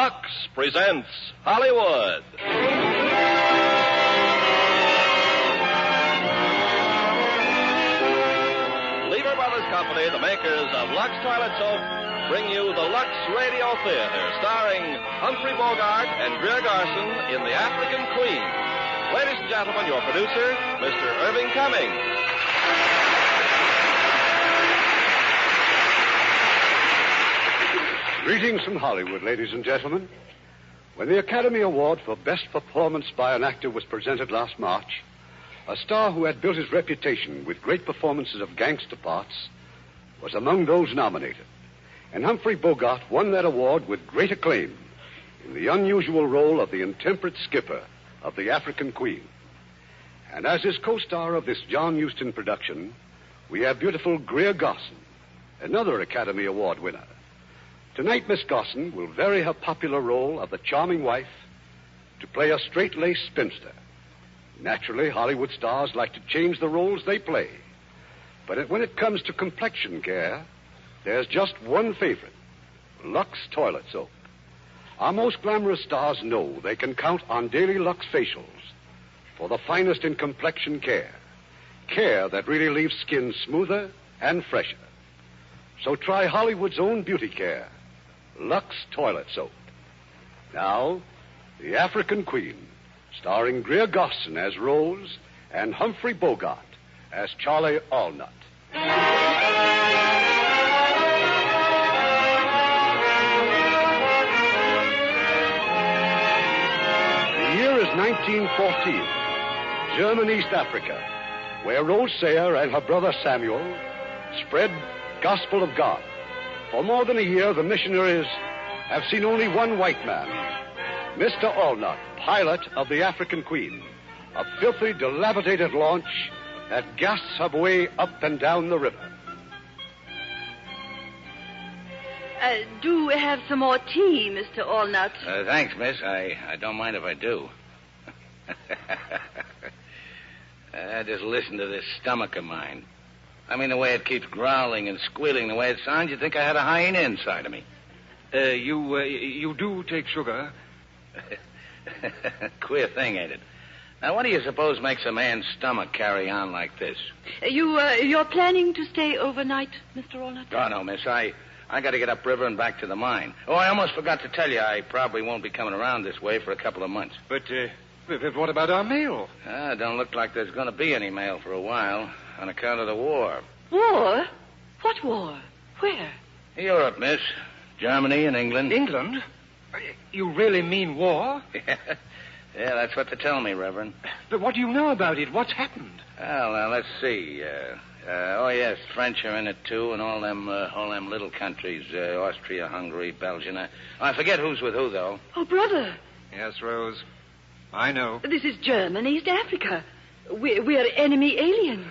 Lux presents Hollywood. Lever Brothers Company, the makers of Lux Toilet Soap, bring you the Lux Radio Theatre, starring Humphrey Bogart and Greer Garson in The African Queen. Ladies and gentlemen, your producer, Mr. Irving Cummings. Greetings from Hollywood, ladies and gentlemen. When the Academy Award for Best Performance by an Actor was presented last March, a star who had built his reputation with great performances of gangster parts was among those nominated. And Humphrey Bogart won that award with great acclaim in the unusual role of the intemperate skipper of The African Queen. And as his co-star of this John Huston production, we have beautiful Greer Garson, another Academy Award winner. Tonight, Miss Garson will vary her popular role of the charming wife to play a straight-laced spinster. Naturally, Hollywood stars like to change the roles they play. But when it comes to complexion care, there's just one favorite, Lux Toilet Soap. Our most glamorous stars know they can count on daily Lux facials for the finest in complexion care. Care that really leaves skin smoother and fresher. So try Hollywood's own beauty care, Lux Toilet Soap. Now, The African Queen, starring Greer Garson as Rose and Humphrey Bogart as Charlie Allnut. The year is 1914, German East Africa, where Rose Sayer and her brother Samuel spread gospel of God. For more than a year, the missionaries have seen only one white man, Mr. Allnut, pilot of the African Queen, a filthy, dilapidated launch that gasps her way up and down the river. Do have some more tea, Mr. Allnut. Thanks, miss. I don't mind if I do. Just listen to this stomach of mine. I mean, the way it keeps growling and squealing, the way it sounds, you'd think I had a hyena inside of me. You do take sugar? Queer thing, ain't it? Now, what do you suppose makes a man's stomach carry on like this? You're planning to stay overnight, Mr. Allnut? Oh, no, miss. I got to get upriver and back to the mine. Oh, I almost forgot to tell you, I probably won't be coming around this way for a couple of months. But what about our mail? Don't look like there's going to be any mail for a while on account of the war. War? What war? Where? Europe, miss. Germany and England. England? You really mean war? Yeah, that's what they tell me, Reverend. But what do you know about it? What's happened? Well, now, let's see. Oh, yes, French are in it, too, and all them little countries, Austria, Hungary, Belgium. I forget who's with who, though. Oh, brother. Yes, Rose. I know. This is German East Africa. We're enemy aliens.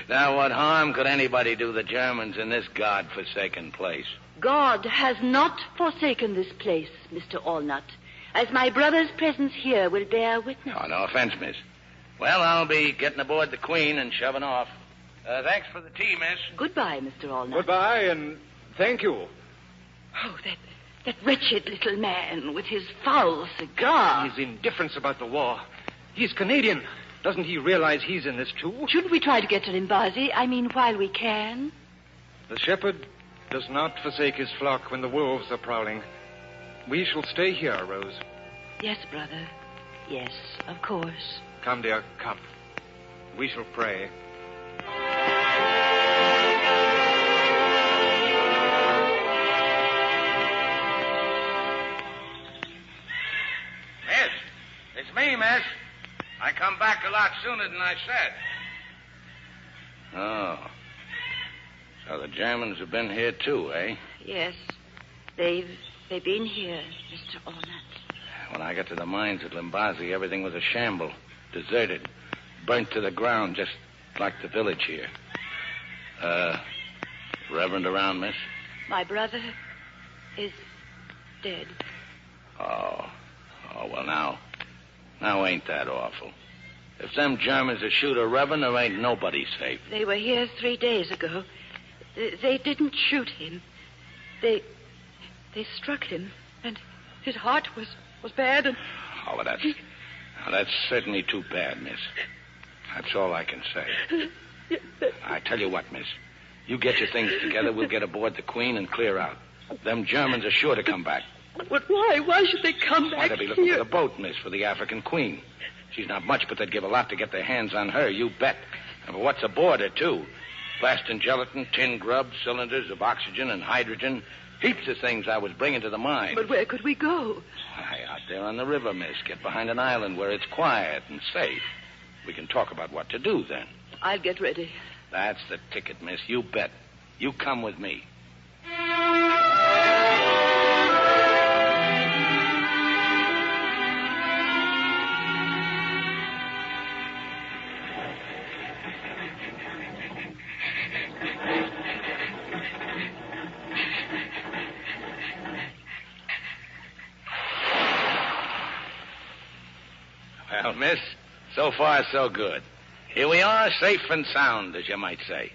Now, what harm could anybody do the Germans in this God-forsaken place? God has not forsaken this place, Mr. Allnut, as my brother's presence here will bear witness. Oh, no offense, miss. Well, I'll be getting aboard the Queen and shoving off. Thanks for the tea, miss. Goodbye, Mr. Allnut. Goodbye, and thank you. Oh, that wretched little man with his foul cigar. His indifference about the war. He's Canadian. Doesn't he realize he's in this, too? Shouldn't we try to get to Limbazi? I mean, while we can? The shepherd does not forsake his flock when the wolves are prowling. We shall stay here, Rose. Yes, brother. Yes, of course. Come, dear, come. We shall pray. Miss, it's me, miss. I come back a lot sooner than I said. Oh. So the Germans have been here, too, eh? Yes. They've been here, Mr. Allnut. When I got to the mines at Limbazi, everything was a shamble. Deserted. Burnt to the ground, just like the village here. Reverend around, miss? My brother is dead. Oh, well, now ain't that awful. If them Germans shoot a reverend, there ain't nobody safe. They were here 3 days ago. They didn't shoot him. They They struck him, and his heart was bad, and... Oh, well, that's certainly too bad, miss. That's all I can say. I tell you what, miss. You get your things together, we'll get aboard the Queen and clear out. Them Germans are sure to come back. But why? Why should they come back They'll be looking for the boat, miss, for the African Queen. She's not much, but they'd give a lot to get their hands on her, you bet. And what's aboard her, too? Plastin gelatin, tin grub, cylinders of oxygen and hydrogen. Heaps of things I was bringing to the mine. But where could we go? Why, out there on the river, miss. Get behind an island where it's quiet and safe. We can talk about what to do then. I'll get ready. That's the ticket, miss. You bet. You come with me. Well, miss, so far so good. Here we are, safe and sound, as you might say.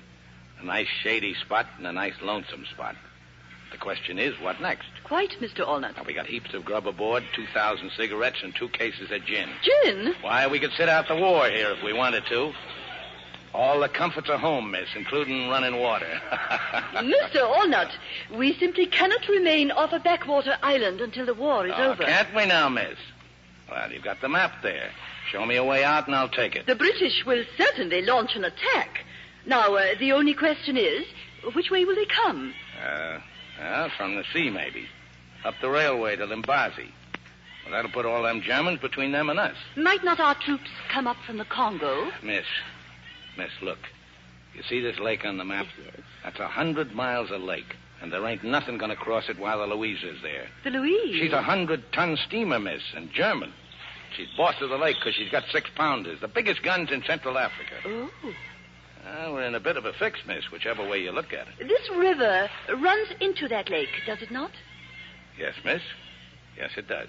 A nice shady spot and a nice lonesome spot. The question is, what next? Quite, Mr. Allnut. Now, we got heaps of grub aboard, 2,000 cigarettes, and 2 cases of gin. Gin? Why, we could sit out the war here if we wanted to. All the comforts are home, miss, including running water. Mr. Allnut, we simply cannot remain off a backwater island until the war is over. Can't we now, miss? Well, you've got the map there. Show me a way out and I'll take it. The British will certainly launch an attack. Now, the only question is, which way will they come? From the sea, maybe. Up the railway to Limbazi. Well, that'll put all them Germans between them and us. Might not our troops come up from the Congo? Miss, look. You see this lake on the map? Yes. That's 100 miles of lake. And there ain't nothing going to cross it while the Louisa's there. The Louise? She's a 100-ton steamer, miss, and German. She's boss of the lake because she's got 6-pounders, the biggest guns in Central Africa. Oh. We're in a bit of a fix, miss, whichever way you look at it. This river runs into that lake, does it not? Yes, miss. Yes, it does.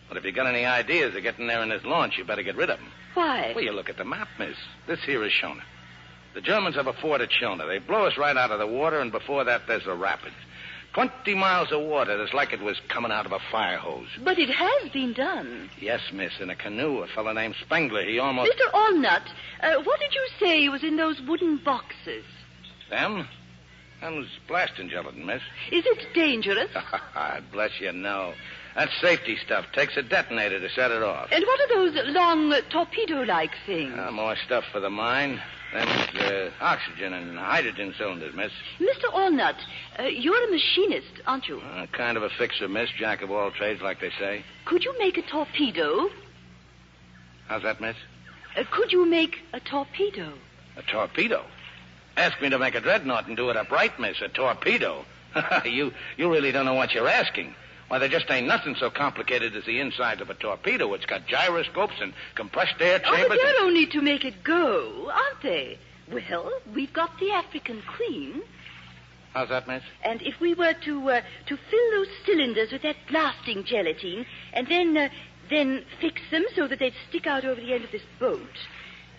But if you got any ideas of getting there in this launch, you better get rid of them. Why? Well, you look at the map, miss. This here is Shona. The Germans have a fort at Shona. They blow us right out of the water, and before that, there's the rapids. 20 miles of water that's like it was coming out of a fire hose. But it has been done. Yes, miss, in a canoe. A fellow named Spengler, he almost... Mr. Allnut, what did you say was in those wooden boxes? Them? Them's blasting gelatin, miss. Is it dangerous? Bless you, no. That's safety stuff. Takes a detonator to set it off. And what are those long torpedo-like things? More stuff for the mine. Them's oxygen and hydrogen cylinders, miss. Mr. Allnut, you're a machinist, aren't you? Kind of a fixer, miss. Jack of all trades, like they say. Could you make a torpedo? How's that, miss? Could you make a torpedo? A torpedo? Ask me to make a dreadnought and do it upright, miss. A torpedo? You really don't know what you're asking. Why, there just ain't nothing so complicated as the inside of a torpedo. It's got gyroscopes and compressed air chambers. Oh, but they're only to make it go, aren't they? Well, we've got the African Queen. How's that, miss? And if we were to fill those cylinders with that blasting gelatine, and then fix them so that they'd stick out over the end of this boat,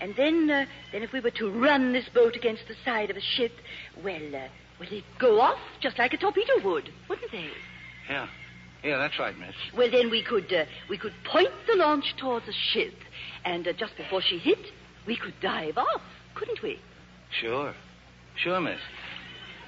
and then if we were to run this boat against the side of a ship, well, they'd go off just like a torpedo would, wouldn't they? Yeah, that's right, miss. Well, then we could point the launch towards a ship, and just before she hit, we could dive off, couldn't we? Sure, miss.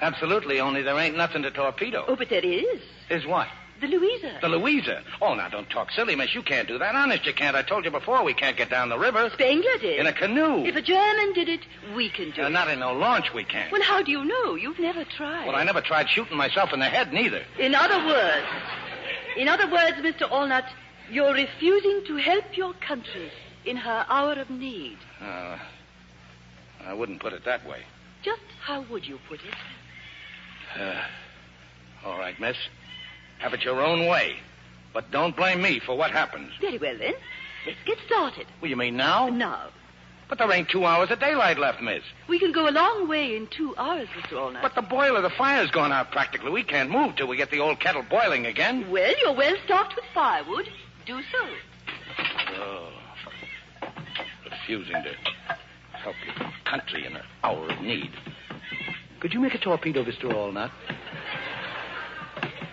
Absolutely, only there ain't nothing to torpedo. Oh, but there is. Is what? The Louisa. The Louisa? Oh, now, don't talk silly, miss. You can't do that. Honest, you can't. I told you before we can't get down the river. Spengler did. In a canoe. If a German did it, we can do it. Not in no launch, we can't. Well, how do you know? You've never tried. Well, I never tried shooting myself in the head, neither. In other words, Mr. Allnut, you're refusing to help your country in her hour of need. I wouldn't put it that way. Just how would you put it? All right, miss. Have it your own way. But don't blame me for what happens. Very well, then. Let's get started. Well, you mean now? Now. But there ain't 2 hours of daylight left, miss. We can go a long way in 2 hours, Mr. Allnut. But the boiler, the fire's gone out practically. We can't move till we get the old kettle boiling again. Well, you're well stocked with firewood. Do so. Oh, refusing to help your country in an hour of need. Could you make a torpedo, Mr. Allnut?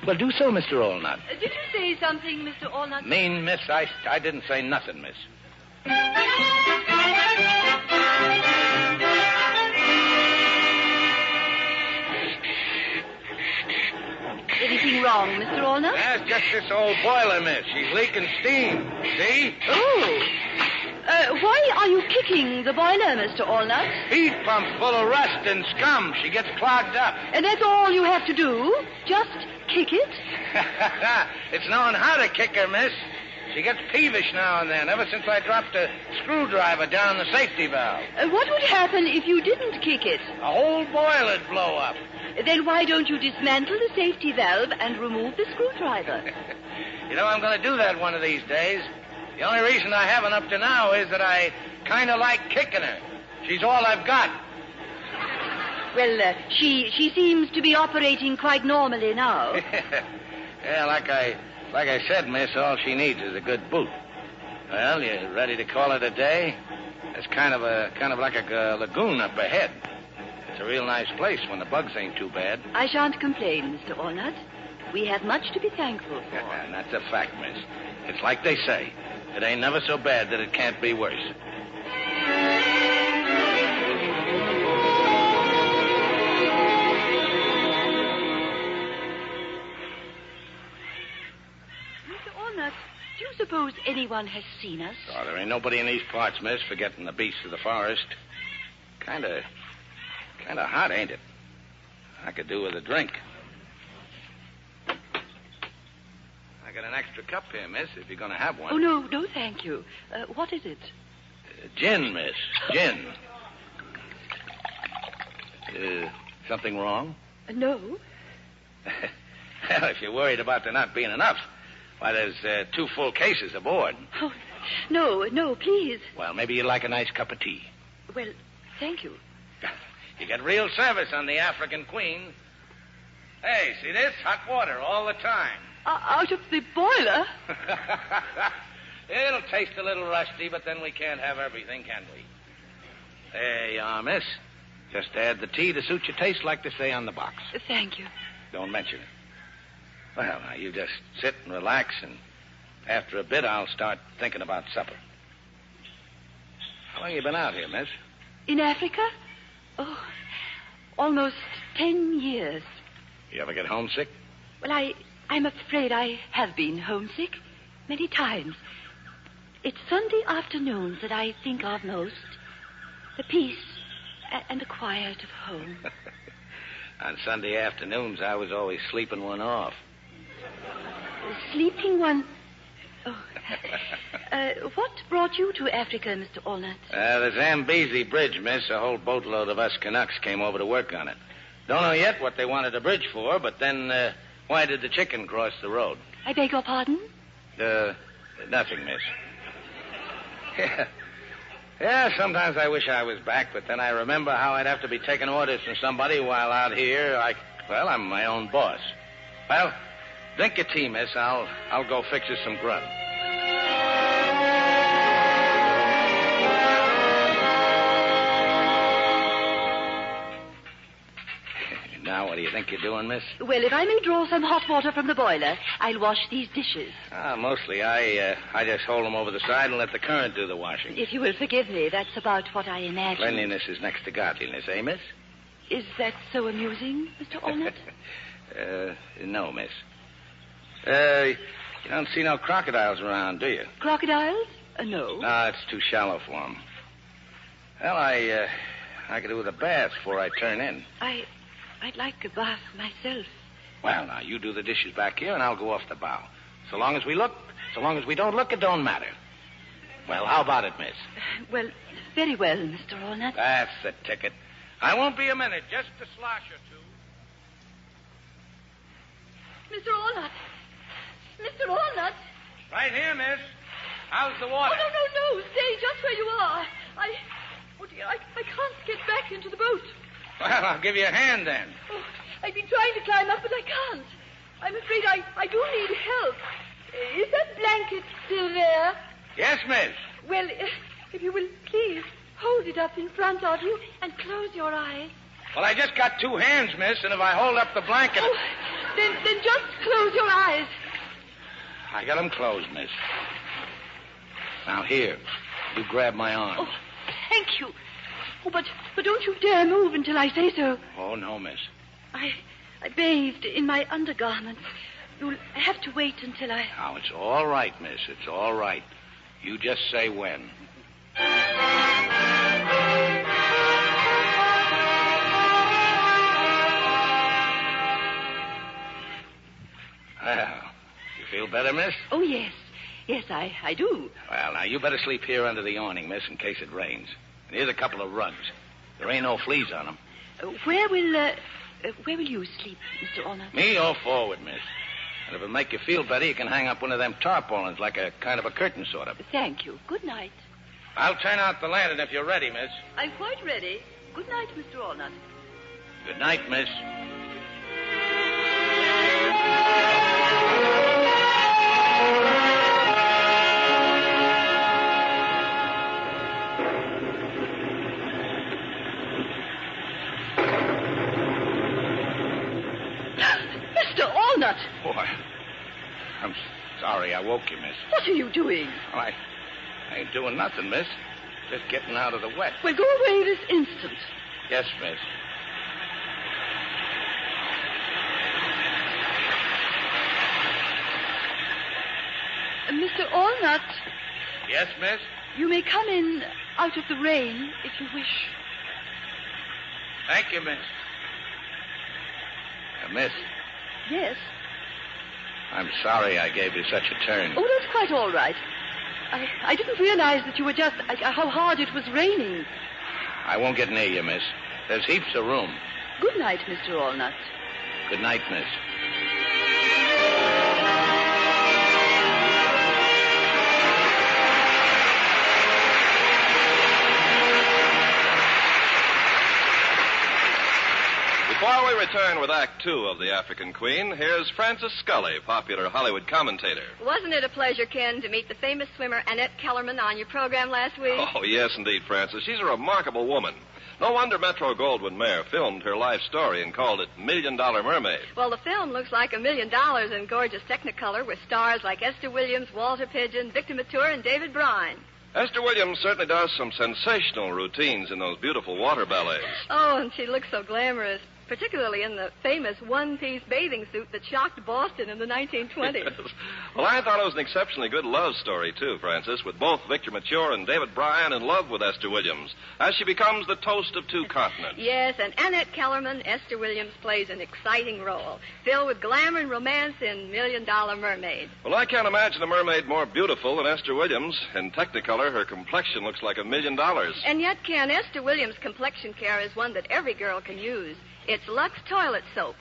Well, do so, Mr. Allnut. Did you say something, Mr. Allnut? Mean, miss, I didn't say nothing, miss. Anything wrong, Mr. Allnut? That's just this old boiler, miss. She's leaking steam. See? Oh. Why are you kicking the boiler, Mr. Allnut? Feed pump full of rust and scum. She gets clogged up. And that's all you have to do? Just kick it? It's knowing how to kick her, miss. She gets peevish now and then, ever since I dropped a screwdriver down the safety valve. What would happen if you didn't kick it? The whole boiler'd blow up. Then why don't you dismantle the safety valve and remove the screwdriver? You know, I'm going to do that one of these days. The only reason I haven't up to now is that I kind of like kicking her. She's all I've got. Well, she seems to be operating quite normally now. Yeah, like I said, miss, all she needs is a good boot. Well, you ready to call it a day? It's kind of like a lagoon up ahead. It's a real nice place when the bugs ain't too bad. I shan't complain, Mr. Allnut. We have much to be thankful for. And that's a fact, miss. It's like they say. It ain't never so bad that it can't be worse. Mr. Allnut, do you suppose anyone has seen us? Oh, there ain't nobody in these parts, miss, forgetting the beasts of the forest. Kind of hot, ain't it? I could do with a drink. I got an extra cup here, miss, if you're going to have one. Oh, no, thank you. What is it? Gin, miss. Gin. Something wrong? No. Well, if you're worried about there not being enough, why, there's 2 full cases aboard. Oh, no, please. Well, maybe you'd like a nice cup of tea. Well, thank you. You get real service on the African Queen. Hey, see this? Hot water all the time. Out of the boiler? It'll taste a little rusty, but then we can't have everything, can we? There you are, miss. Just add the tea to suit your taste, like they say on the box. Thank you. Don't mention it. Well, now, you just sit and relax, and after a bit, I'll start thinking about supper. How long you been out here, miss? In Africa? Oh, almost 10 years. You ever get homesick? Well, I'm afraid I have been homesick many times. It's Sunday afternoons that I think of most. The peace and the quiet of home. On Sunday afternoons, I was always sleeping one off. Sleeping one? Oh. What brought you to Africa, Mr. Allnut? The Zambezi Bridge, miss. A whole boatload of us Canucks came over to work on it. Don't know yet what they wanted a bridge for, but then why did the chicken cross the road? I beg your pardon? Nothing, miss. Yeah, sometimes I wish I was back, but then I remember how I'd have to be taking orders from somebody while out here. I'm my own boss. Well, drink your tea, miss. I'll go fix you some grub. Now, what do you think you're doing, miss? Well, if I may draw some hot water from the boiler, I'll wash these dishes. Mostly I just hold them over the side and let the current do the washing. If you will forgive me, that's about what I imagine. Cleanliness is next to godliness, eh, miss? Is that so amusing, Mr. Allnut? No, miss. You don't see no crocodiles around, do you? Crocodiles? No. No, it's too shallow for them. Well, I could do with a bath before I turn in. I'd like a bath myself. Well, now, you do the dishes back here, and I'll go off the bow. So long as we don't look, it don't matter. Well, how about it, miss? Well, very well, Mr. Allnut. That's the ticket. I won't be a minute, just a slosh or two. Mr. Allnut! Mr. Allnut! Right here, miss. How's the water? Oh, no. Stay just where you are. Oh, dear, I can't get back into the boat. Well, I'll give you a hand, then. Oh, I've been trying to climb up, but I can't. I'm afraid I do need help. Is that blanket still there? Yes, miss. Well, if you will please hold it up in front of you and close your eyes. Well, I just got 2 hands, miss, and if I hold up the blanket... Oh, Then just close your eyes. I got them closed, miss. Now, here. You grab my arm. Oh, thank you. Oh, but don't you dare move until I say so. Oh, no, miss. I bathed in my undergarments. You'll have to wait until I... Now, it's all right, miss. It's all right. You just say when. Well, you feel better, miss? Oh, yes. Yes, I do. Well, now, you better sleep here under the awning, miss, in case it rains. And here's a couple of rugs. There ain't no fleas on them. Where will you sleep, Mr. Ornat? Me, all forward, miss. And if it'll make you feel better, you can hang up one of them tarpaulins like a kind of a curtain, sort of. Thank you. Good night. I'll turn out the lantern if you're ready, miss. I'm quite ready. Good night, Mr. Ornat. Good night, miss. Boy, I'm sorry I woke you, miss. What are you doing? Oh, I ain't doing nothing, miss. Just getting out of the wet. Well, go away this instant. Yes, miss. Mr. Ornat. Yes, miss? You may come in out of the rain if you wish. Thank you, miss. Miss. Yes? I'm sorry I gave you such a turn. Oh, that's quite all right. I didn't realize that you were just... how hard it was raining. I won't get near you, miss. There's heaps of room. Good night, Mr. Allnut. Good night, miss. Before we return with Act Two of The African Queen, here's Frances Scully, popular Hollywood commentator. Wasn't it a pleasure, Ken, to meet the famous swimmer Annette Kellerman on your program last week? Oh, yes, indeed, Frances. She's a remarkable woman. No wonder Metro-Goldwyn-Mayer filmed her life story and called it $1 Million Mermaid. Well, the film looks like $1 million in gorgeous Technicolor with stars like Esther Williams, Walter Pidgeon, Victor Mature, and David Brine. Esther Williams certainly does some sensational routines in those beautiful water ballets. Oh, and she looks so glamorous, particularly in the famous one-piece bathing suit that shocked Boston in the 1920s. Well, I thought it was an exceptionally good love story, too, Frances, with both Victor Mature and David Bryan in love with Esther Williams, as she becomes the toast of two continents. Yes, and Annette Kellerman, Esther Williams, plays an exciting role, filled with glamour and romance in $1 Million Mermaid. Well, I can't imagine a mermaid more beautiful than Esther Williams. In Technicolor, her complexion looks like $1 million. And yet, Ken, Esther Williams' complexion care is one that every girl can use. It's Lux toilet soap.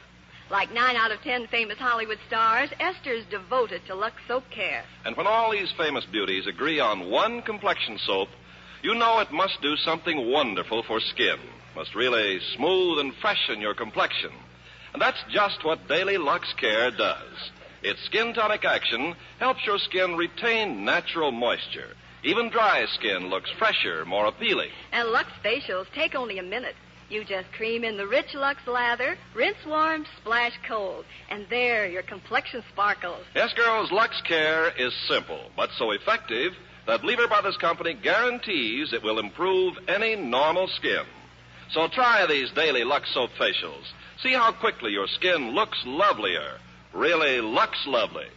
Like 9 out of 10 famous Hollywood stars, Esther's devoted to Lux soap care. And when all these famous beauties agree on one complexion soap, you know it must do something wonderful for skin. Must really smooth and freshen your complexion. And that's just what Daily Lux Care does. Its skin tonic action helps your skin retain natural moisture. Even dry skin looks fresher, more appealing. And Lux facials take only a minute. You just cream in the rich Lux lather, rinse warm, splash cold, and there your complexion sparkles. Yes, girls, Lux Care is simple, but so effective that Lever Brothers Company guarantees it will improve any normal skin. So try these daily Lux soap facials. See how quickly your skin looks lovelier. Really Lux lovely.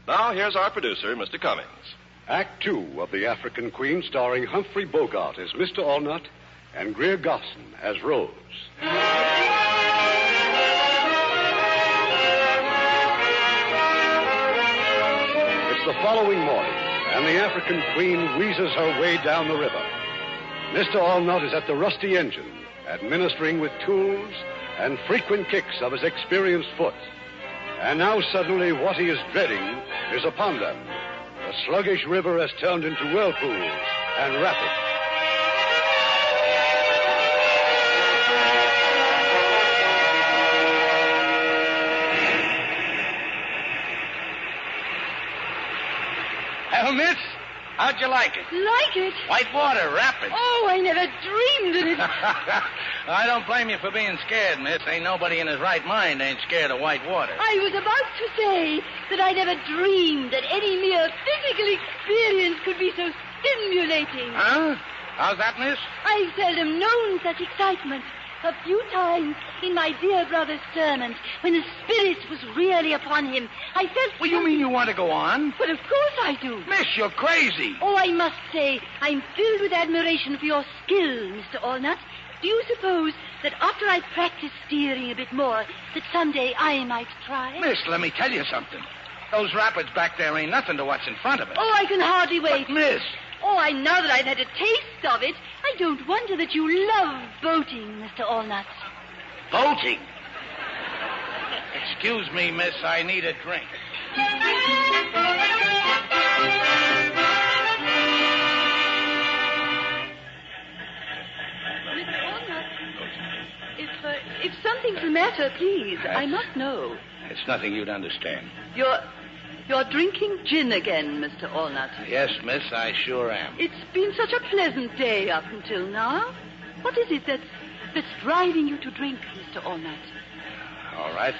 Now, here's our producer, Mr. Cummings. Act Two of The African Queen, starring Humphrey Bogart as Mr. Allnut and Greer Garson as Rose. It's the following morning, and the African Queen wheezes her way down the river. Mr. Allnut is at the rusty engine, administering with tools and frequent kicks of his experienced foot. And now suddenly what he is dreading is upon them. The sluggish river has turned into whirlpools and rapids. Well, miss, How'd you like it? Like it? White water, rapid. Oh, I never dreamed of it. I don't blame you for being scared, miss. Ain't nobody in his right mind ain't scared of white water. I was about to say that I never dreamed that any mere physical experience could be so stimulating. Huh? How's that, miss? I've seldom known such excitement. A few times in my dear brother's sermons, when the Spirit was really upon him, I felt... Well, you mean you want to go on? But of course I do. Miss, you're crazy. Oh, I must say, I'm filled with admiration for your skill, Mr. Allnut. Do you suppose that after I practice steering a bit more, that someday I might try? Miss, let me tell you something. Those rapids back there ain't nothing to what's in front of us. Oh, I can hardly wait. But, miss... Oh, I know that I've had a taste of it. I don't wonder that you love boating, Mr. Allnut. Boating? Excuse me, miss, I need a drink. Miss Allnut, if something's the matter, please, I must know. It's nothing you'd understand. You're drinking gin again, Mr. Allnut. Yes, miss, I sure am. It's been such a pleasant day up until now. What is it that's driving you to drink, Mr. Allnut? All right.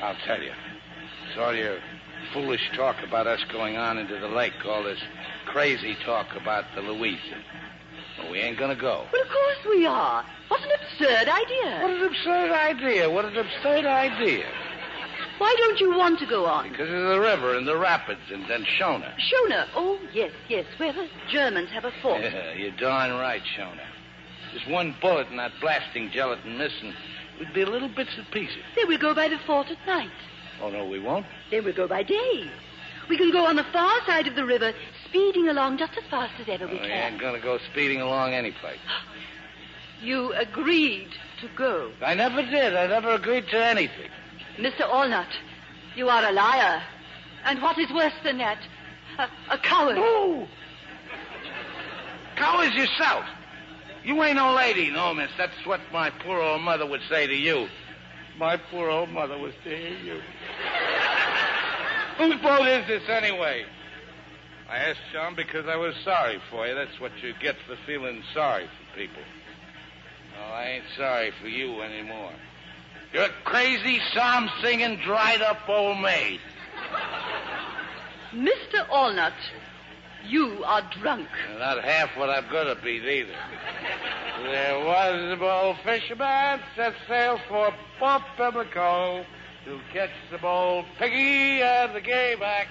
I'll tell you. It's all your foolish talk about us going on into the lake, all this crazy talk about the Louisa. Well, we ain't gonna go. Well, of course we are. What an absurd idea. What an absurd idea. What an absurd idea. Why don't you want to go on? Because of the river and the rapids and then Shona. Shona? Oh, yes, where the Germans have a fort. Yeah, you're darn right, Shona. Just one bullet in that blasting gelatin missing, we'd be little bits and pieces. Then we'll go by the fort at night. Oh, no, we won't? Then we'll go by day. We can go on the far side of the river, speeding along just as fast as ever we can. We ain't gonna go speeding along any place. You agreed to go. I never did. I never agreed to anything. Mr. Allnut, you are a liar. And what is worse than that, a coward. No! Coward yourself. You ain't no lady, no, miss. That's what my poor old mother would say to you. My poor old mother would say to you. Whose boat is this, anyway? I asked John because I was sorry for you. That's what you get for feeling sorry for people. No, I ain't sorry for you anymore. You're a crazy, psalm-singing, dried-up old maid. Mr. Allnut, you are drunk. Not half what I'm going to be, either. There was a bold fisherman set sail for Port Pimlico to catch the bold piggy and the gayback.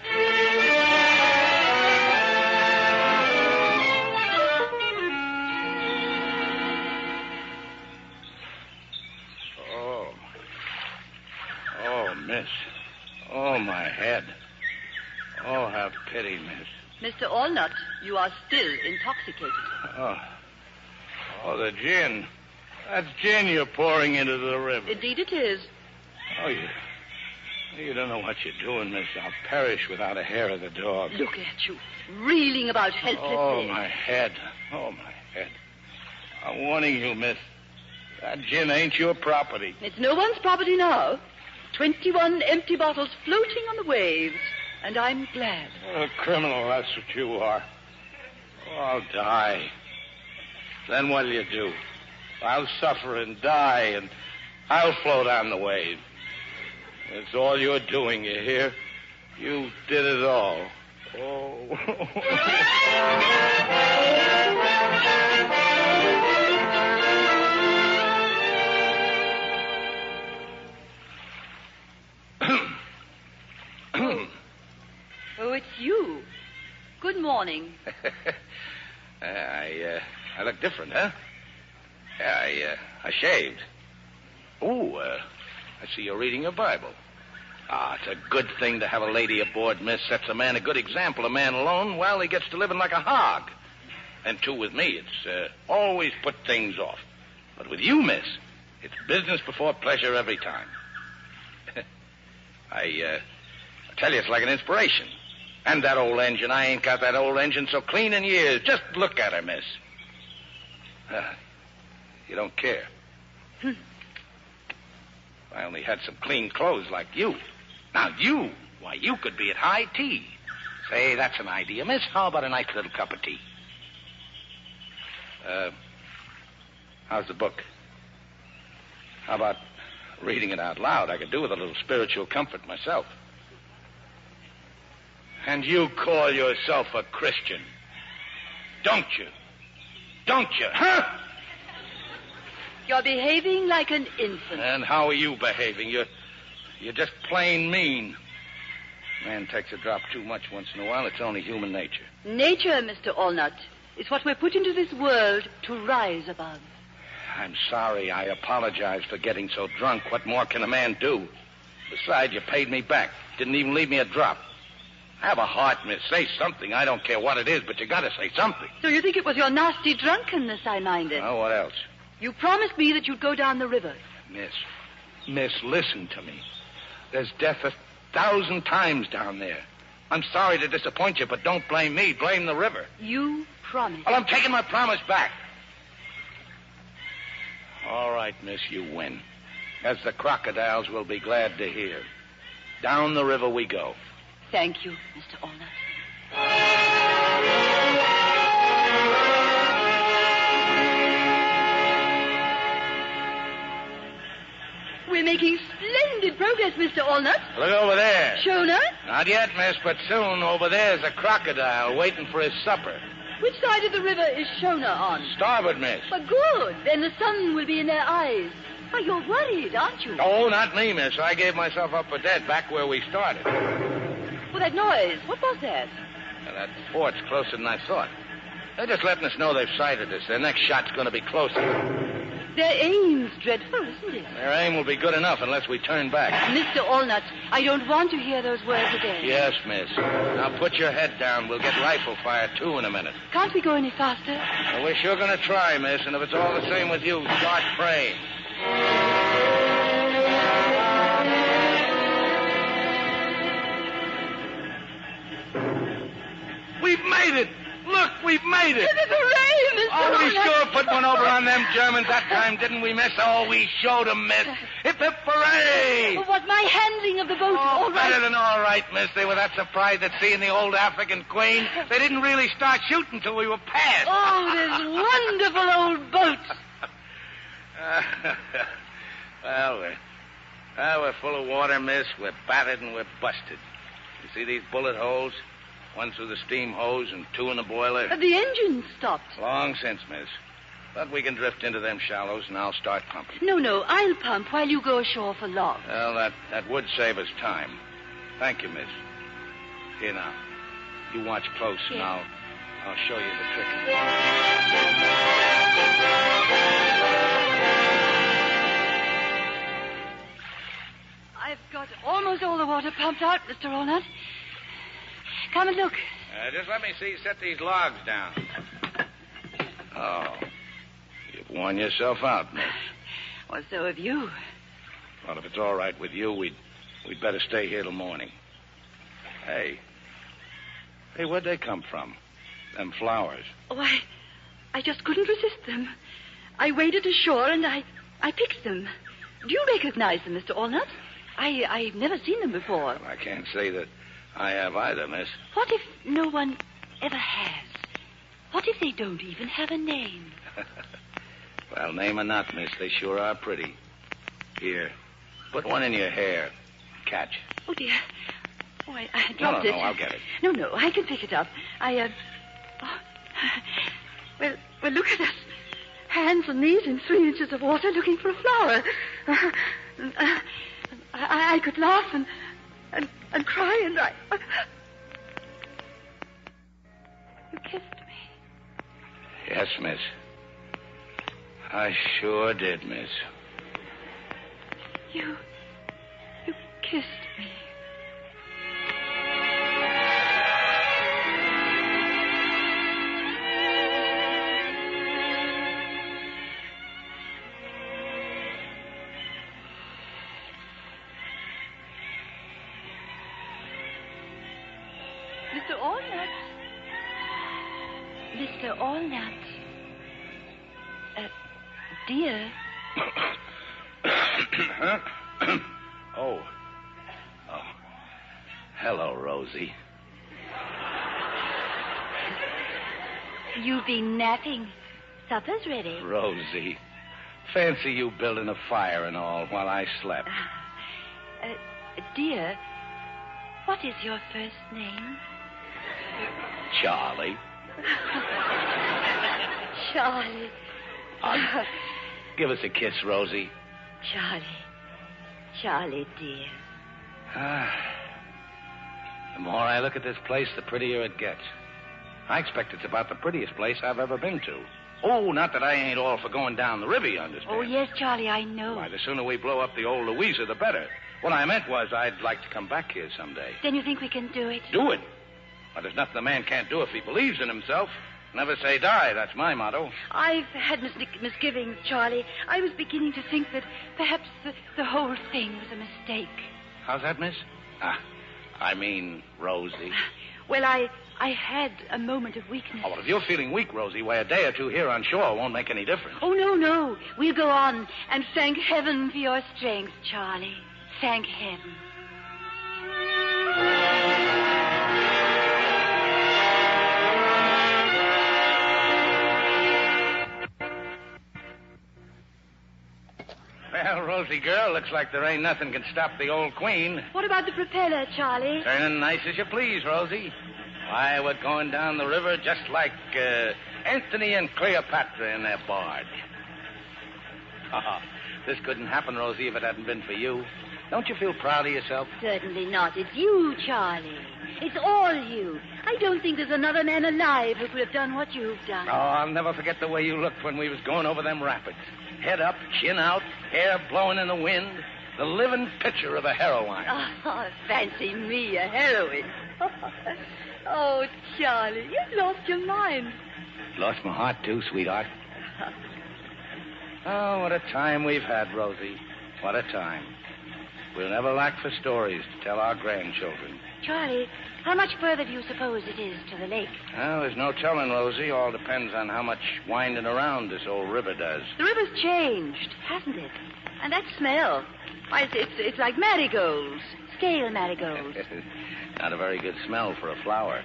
Oh, miss. Oh, my head. Oh, have pity, miss. Mr. Allnut, you are still intoxicated. Oh, the gin. That's gin you're pouring into the river. Indeed it is. Oh, you don't know what you're doing, miss. I'll perish without a hair of the dog. Look at you, reeling about helplessly. Oh, my head. Oh, my head. I'm warning you, miss. That gin ain't your property. It's no one's property now. 21 empty bottles floating on the waves, and I'm glad. A criminal, that's what you are. Oh, I'll die. Then what'll you do? I'll suffer and die, and I'll float on the wave. That's all you're doing, you hear? You did it all. Oh. Oh, it's you. Good morning. I look different, huh? I shaved. Oh, I see you're reading your Bible. It's a good thing to have a lady aboard, miss. Sets a man a good example. A man alone, well, he gets to living like a hog. And, too, with me, it's always put things off. But with you, miss, it's business before pleasure every time. I tell you, it's like an inspiration. And that old engine, I ain't got that old engine so clean in years. Just look at her, miss. You don't care. If I only had some clean clothes like you. Now, you could be at high tea, Say, that's an idea, miss. How about a nice little cup of tea? How's the book? How about reading it out loud? I could do with a little spiritual comfort myself. And you call yourself a Christian, don't you? Don't you, huh? You're behaving like an infant. And how are you behaving? You're just plain mean. Man takes a drop too much once in a while. It's only human nature. Nature, Mr. Allnut, is what we're put into this world to rise above. I'm sorry. I apologize for getting so drunk. What more can a man do? Besides, you paid me back. Didn't even leave me a drop. Have a heart, miss. Say something. I don't care what it is, but you got to say something. So you think it was your nasty drunkenness I minded? Oh, what else? You promised me that you'd go down the river. Miss, listen to me. There's death 1,000 times down there. I'm sorry to disappoint you, but don't blame me. Blame the river. You promised. Well, I'm taking my promise back. All right, miss, you win. As the crocodiles will be glad to hear. Down the river we go. Thank you, Mr. Allnut. We're making splendid progress, Mr. Allnut. Look over there. Shona? Not yet, miss, but soon. Over there's a crocodile waiting for his supper. Which side of the river is Shona on? Starboard, miss. But good. Then the sun will be in their eyes. Why, you're worried, aren't you? Oh, not me, miss. I gave myself up for dead back where we started. Well, that noise. What was that? That fort's closer than I thought. They're just letting us know they've sighted us. Their next shot's going to be closer. Their aim's dreadful, isn't it? Their aim will be good enough unless we turn back. Mr. Allnut, I don't want to hear those words again. Yes, miss. Now put your head down. We'll get rifle fire, too, in a minute. Can't we go any faster? Well, we're sure going to try, miss, and if it's all the same with you, start praying. We've made it! Look, we've made it! Hooray, Mr. Oh, we Allnut. sure put one over on them Germans that time, didn't we, miss? Oh, we showed them, miss. Hip, hip, hooray! Oh, was my handling of the boat all right? Better than all right, miss. They were that surprised at seeing the old African queen. They didn't really start shooting till we were past. Oh, those wonderful old boats. Well, we're full of water, miss. We're battered and we're busted. You see these bullet holes? One through the steam hose and two in the boiler. The engine stopped. Long since, miss. But we can drift into them shallows, and I'll start pumping. No, I'll pump while you go ashore for logs. Well, that would save us time. Thank you, miss. Here now. You watch close, and I'll show you the trick. I've got almost all the water pumped out, Mr. Allnut. Come and look. Just let me set these logs down. Oh, you've worn yourself out, miss. Well, so have you. Well, if it's all right with you, we'd better stay here till morning. Hey, where'd they come from? Them flowers. Oh, I just couldn't resist them. I waded ashore and I picked them. Do you recognize them, Mr. Allnut? I've never seen them before. Well, I can't say that I have either, miss. What if no one ever has? What if they don't even have a name? Well, name or not, miss, they sure are pretty. Here, put one in your hair. Catch. Oh, dear. Oh, I dropped it. No, I'll get it. No, I can pick it up. Well, look at us. Hands and knees in 3 inches of water looking for a flower. I could laugh and cry and I... You kissed me. Yes, miss. I sure did, miss. You kissed me. Mr. Allnut. Dear. Huh? Oh. Hello, Rosie. You've been napping. Supper's ready. Rosie, fancy you building a fire and all while I slept. Dear, what is your first name? Charlie. Charlie. Give us a kiss, Rosie. Charlie, dear. The more I look at this place, the prettier it gets. I expect it's about the prettiest place I've ever been to. Oh, not that I ain't all for going down the river, you understand. Oh, yes, Charlie, I know. Why, the sooner we blow up the old Louisa, the better. What I meant was I'd like to come back here someday. Then you think we can do it? Do it? Well, there's nothing a man can't do if he believes in himself. Never say die, that's my motto. I've had misgivings, Charlie. I was beginning to think that perhaps the whole thing was a mistake. How's that, miss? I mean, Rosie. Well, I had a moment of weakness. Oh, well, if you're feeling weak, Rosie, why, a day or two here on shore won't make any difference. Oh, no. We'll go on and thank heaven for your strength, Charlie. Thank heaven. Well, Rosie girl, looks like there ain't nothing can stop the old queen. What about the propeller, Charlie? Turning nice as you please, Rosie. Why, we're going down the river just like Anthony and Cleopatra in their barge. This couldn't happen, Rosie, if it hadn't been for you. Don't you feel proud of yourself? Certainly not. It's you, Charlie. It's all you. I don't think there's another man alive who could have done what you've done. Oh, I'll never forget the way you looked when we was going over them rapids. Head up, chin out, hair blowing in the wind. The living picture of a heroine. Oh, fancy me, a heroine. Oh, Charlie, you've lost your mind. Lost my heart, too, sweetheart. Oh, what a time we've had, Rosie. What a time. We'll never lack for stories to tell our grandchildren. Charlie, how much further do you suppose it is to the lake? Well, there's no telling, Rosie. All depends on how much winding around this old river does. The river's changed, hasn't it? And that smell. Why, it's like marigolds. Scale marigolds. Not a very good smell for a flower.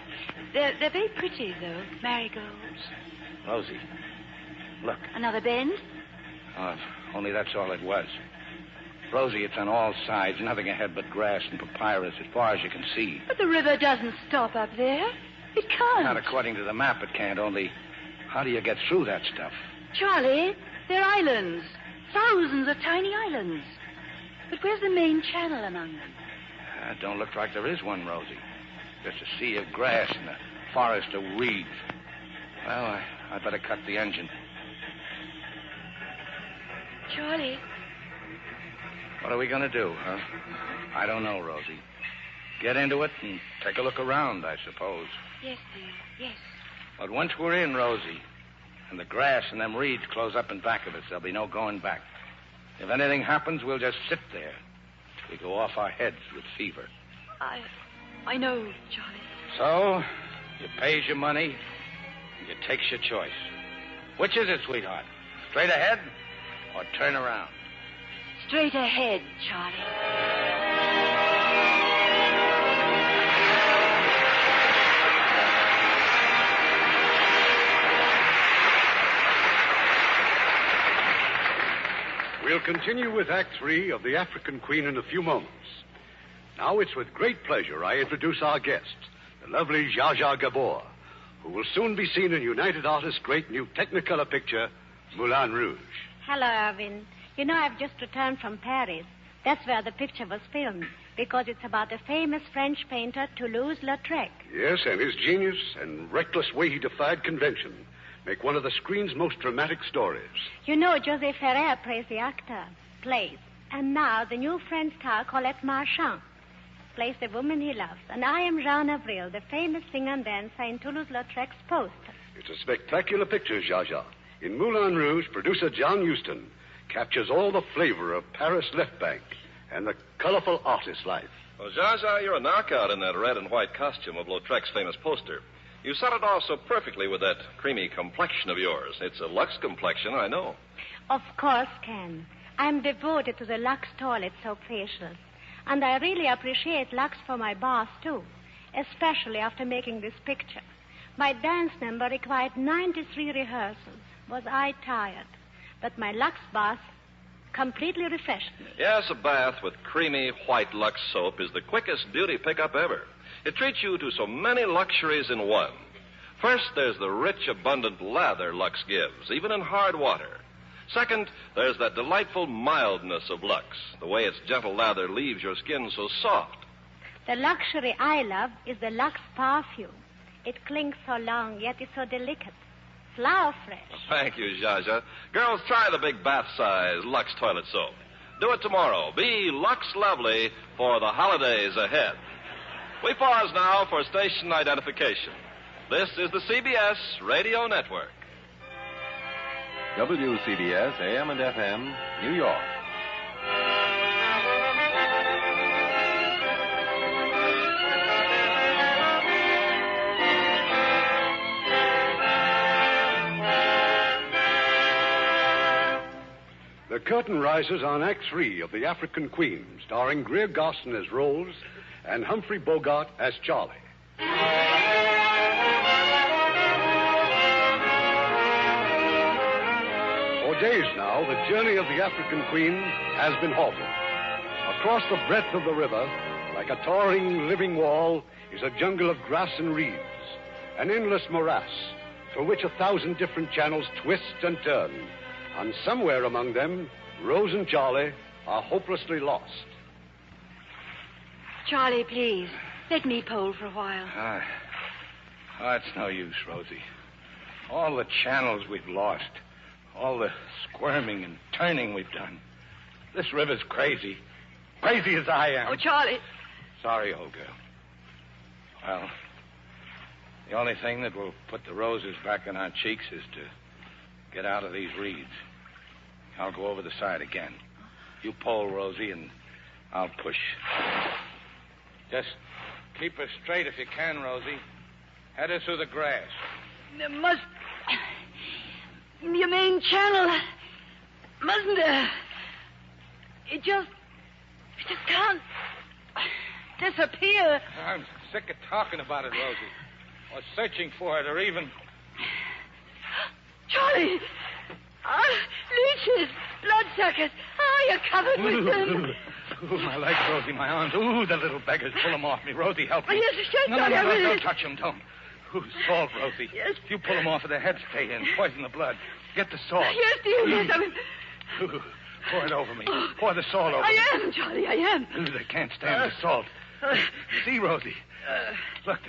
They're very pretty, though, marigolds. Rosie, look. Another bend? Oh, if only that's all it was. Rosie, it's on all sides, nothing ahead but grass and papyrus as far as you can see. But the river doesn't stop up there. It can't. Not according to the map, it can't. Only, how do you get through that stuff? Charlie, they're islands. Thousands of tiny islands. But where's the main channel among them? Don't look like there is one, Rosie. Just a sea of grass and a forest of reeds. Well, I'd better cut the engine. Charlie. What are we going to do, huh? I don't know, Rosie. Get into it and take a look around, I suppose. Yes, dear, yes. But once we're in, Rosie, and the grass and them reeds close up in back of us, there'll be no going back. If anything happens, we'll just sit there till we go off our heads with fever. I know, Charlie. So, you pays your money, and you takes your choice. Which is it, sweetheart? Straight ahead or turn around? Straight ahead, Charlie. We'll continue with Act 3 of The African Queen in a few moments. Now it's with great pleasure I introduce our guest, the lovely Zsa Zsa Gabor, who will soon be seen in United Artists' great new Technicolor picture, Moulin Rouge. Hello, Irvin. You know, I've just returned from Paris. That's where the picture was filmed, because it's about the famous French painter Toulouse-Lautrec. Yes, and his genius and reckless way he defied convention make one of the screen's most dramatic stories. You know, José Ferrer plays the actor. And now the new French star, Colette Marchand, plays the woman he loves. And I am Jean Avril, the famous singer and dancer in Toulouse-Lautrec's poster. It's a spectacular picture, Zsa Zsa. In Moulin Rouge, producer John Huston captures all the flavor of Paris left bank and the colorful artist life. Well, Zsa Zsa, you're a knockout in that red and white costume of Lautrec's famous poster. You set it off so perfectly with that creamy complexion of yours. It's a Lux complexion, I know. Of course, Ken. I'm devoted to the Lux toilet soap facials. And I really appreciate Lux for my bath, too. Especially after making this picture. My dance number required 93 rehearsals. Was I tired? But my Lux bath completely refreshed me. Yes, a bath with creamy white Lux soap is the quickest beauty pickup ever. It treats you to so many luxuries in one. First, there's the rich, abundant lather Lux gives, even in hard water. Second, there's that delightful mildness of Lux, the way its gentle lather leaves your skin so soft. The luxury I love is the Lux perfume. It clings so long, yet is so delicate. Flower fresh. Thank you, Zsa. Girls, try the big bath-size Lux toilet soap. Do it tomorrow. Be Lux lovely for the holidays ahead. We pause now for station identification. This is the CBS Radio Network. WCBS, AM and FM, New York. The curtain rises on Act 3 of The African Queen, starring Greer Garson as Rose and Humphrey Bogart as Charlie. For days now, the journey of the African Queen has been halted. Across the breadth of the river, like a towering living wall, is a jungle of grass and reeds, an endless morass through which 1,000 different channels twist and turn. And somewhere among them, Rose and Charlie are hopelessly lost. Charlie, please, let me pole for a while. It's no use, Rosie. All the channels we've lost, all the squirming and turning we've done. This river's crazy. Crazy as I am. Oh, Charlie. Sorry, old girl. Well, the only thing that will put the roses back on our cheeks is to get out of these reeds. I'll go over the side again. You pole, Rosie, and I'll push. Just keep her straight if you can, Rosie. Head her through the grass. There must... Your main channel... Mustn't there... It just can't... disappear. I'm sick of talking about it, Rosie. Or searching for it, or even... Charlie! Leeches! Bloodsuckers! Oh, you're covered with them. Ooh, my legs, Rosie, my arms. Ooh, the little beggars. Pull them off me. Rosie, help me. Oh, yes, No, don't touch them, don't. Ooh, salt, Rosie. Yes. If you pull them off, their heads stay in. Poison the blood. Get the salt. Yes, dear, yes, Ooh, pour it over me. Pour the salt over me. I am, Charlie, I am. Ooh, they can't stand the salt. See, Rosie. Look,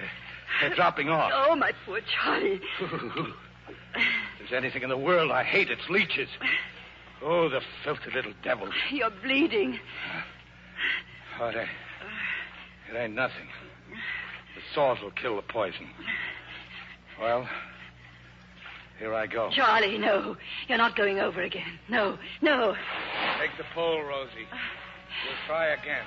they're dropping off. Oh, my poor Charlie. Ooh. If there's anything in the world I hate, it's leeches. Oh, the filthy little devils. You're bleeding. Oh, it ain't nothing. The salt will kill the poison. Well, here I go. Charlie, no. You're not going over again. No. Take the pole, Rosie. We'll try again.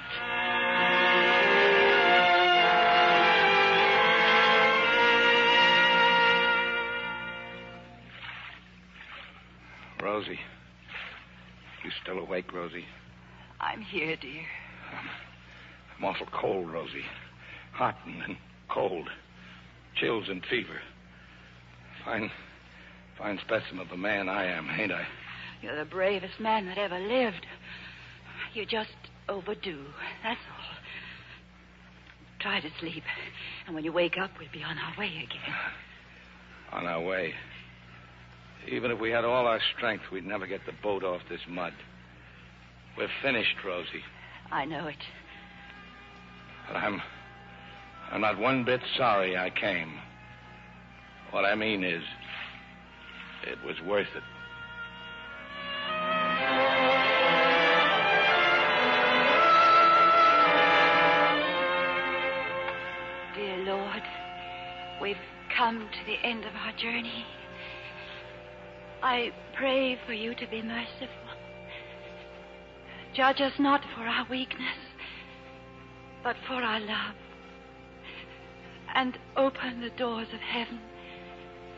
Rosie. You still awake, Rosie? I'm here, dear. I'm awful cold, Rosie. Hot and cold. Chills and fever. Fine specimen of a man I am, ain't I? You're the bravest man that ever lived. You're just overdue. That's all. Try to sleep. And when you wake up, we'll be on our way again. On our way. Even if we had all our strength, we'd never get the boat off this mud. We're finished, Rosie. I know it. But I'm not one bit sorry I came. What I mean is, it was worth it. Dear Lord, we've come to the end of our journey. I pray for you to be merciful. Judge us not for our weakness, but for our love. And open the doors of heaven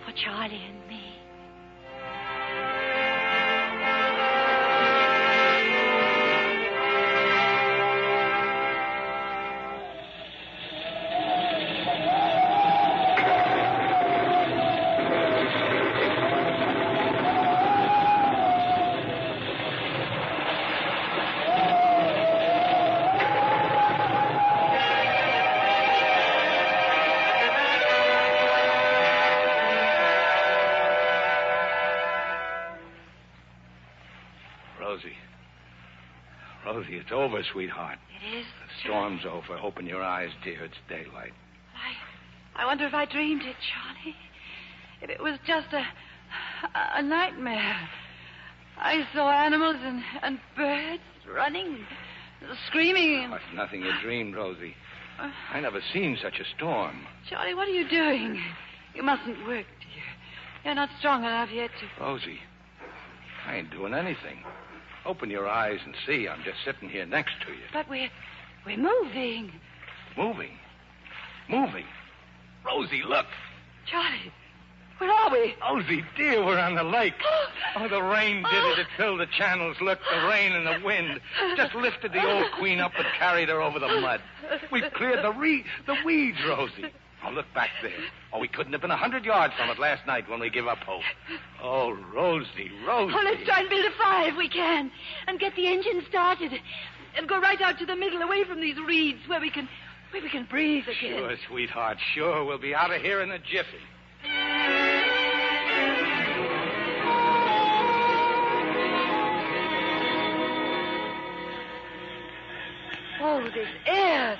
for Charlie and me. It's over, sweetheart. It is? The storm's over. Open your eyes, dear. It's daylight. I wonder if I dreamed it, Charlie. If it was just a nightmare. I saw animals and birds running, screaming. Oh, it's nothing you dreamed, Rosie. I never seen such a storm. Charlie, what are you doing? You mustn't work, dear. You're not strong enough yet to... Rosie, I ain't doing anything. Open your eyes and see. I'm just sitting here next to you. But we're moving. Moving? Moving? Rosie, look. Charlie, where are we? Rosie, dear, we're on the lake. Oh, the rain did it. It filled the channels. Look, the rain and the wind just lifted the old queen up and carried her over the mud. We've cleared the weeds, Rosie. Oh, look back there. Oh, we couldn't have been 100 yards from it last night when we give up hope. Oh, Rosie. Oh, let's try and build a fire if we can. And get the engine started. And go right out to the middle, away from these reeds, where we can breathe again. Sure, sweetheart, sure. We'll be out of here in a jiffy. Oh, this air.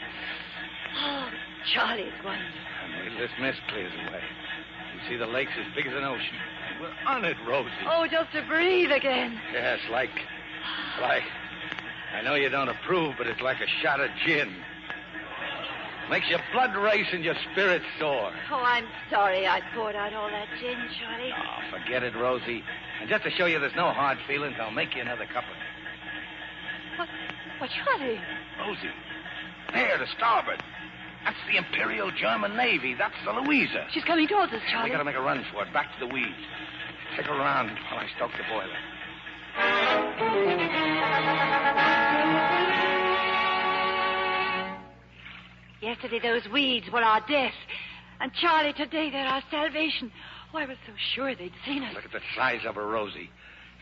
Oh, Charlie, it's wonderful. And wait, this mist clears away. You see the lake's as big as an ocean. And we're on it, Rosie. Oh, just to breathe again. Yes, like... I know you don't approve, but it's like a shot of gin. Makes your blood race and your spirits soar. Oh, I'm sorry I poured out all that gin, Charlie. Oh, forget it, Rosie. And just to show you there's no hard feelings, I'll make you another cup of it. What, Charlie? Rosie, there, to starboard. That's the Imperial German Navy. That's the Louisa. She's coming towards us, Charlie. We gotta make a run for it, back to the weeds. Stick around while I stoke the boiler. Yesterday, those weeds were our death. And, Charlie, today they're our salvation. Oh, I was so sure they'd seen us. Look at the size of her, Rosie.